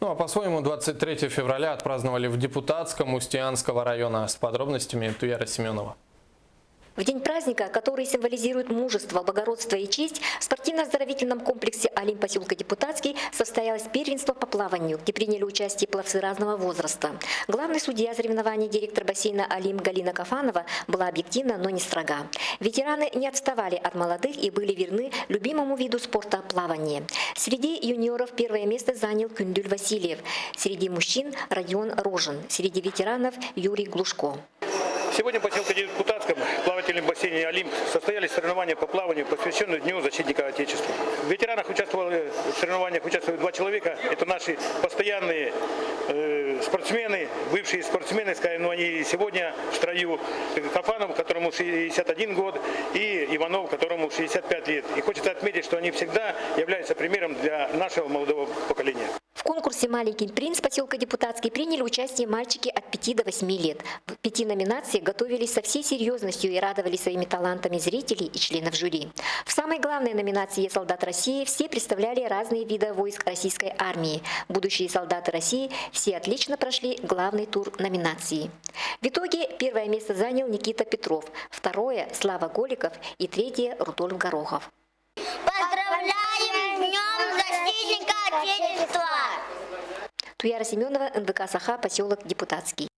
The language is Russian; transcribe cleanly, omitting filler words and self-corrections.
Ну а по-своему 23 февраля отпраздновали в Депутатском Устьянского района. С подробностями Туяра Семенова. В день праздника, который символизирует мужество, благородство и честь, в спортивно-оздоровительном комплексе «Олимп» поселка Депутатский состоялось первенство по плаванию, где приняли участие пловцы разного возраста. Главный судья соревнований, директор бассейна «Олимп» Галина Кафанова была объективна, но не строга. Ветераны не отставали от молодых и были верны любимому виду спорта – плавание. Среди юниоров первое место занял Кюндюль Васильев, среди мужчин – Родион Рожин, среди ветеранов – Юрий Глушко. Сегодня в поселке Депутатском в плавательном бассейне «Олимп» состоялись соревнования по плаванию, посвященные Дню защитника Отечества. В ветеранах участвовали в соревнованиях 2 человека. Это наши постоянные спортсмены, бывшие спортсмены, скажем, но они сегодня в строю. Кафанов, которому 61 год, и Иванов, которому 65 лет. И хочется отметить, что они всегда являются примером для нашего молодого поколения. В конкурсе «Маленький принц» поселка Депутатский приняли участие мальчики от 5 до 8 лет. В 5 номинациях готовились со всей серьезностью и радовали своими талантами зрителей и членов жюри. В самой главной номинации «Солдат России» все представляли разные виды войск российской армии. Будущие солдаты России все отлично прошли главный тур номинации. В итоге первое место занял Никита Петров, второе – Слава Голиков и третье – Рудольф Горохов. Поздравляем с Днем Защитника Отечества! Туяра Семенова, НВК «Саха», поселок Депутатский.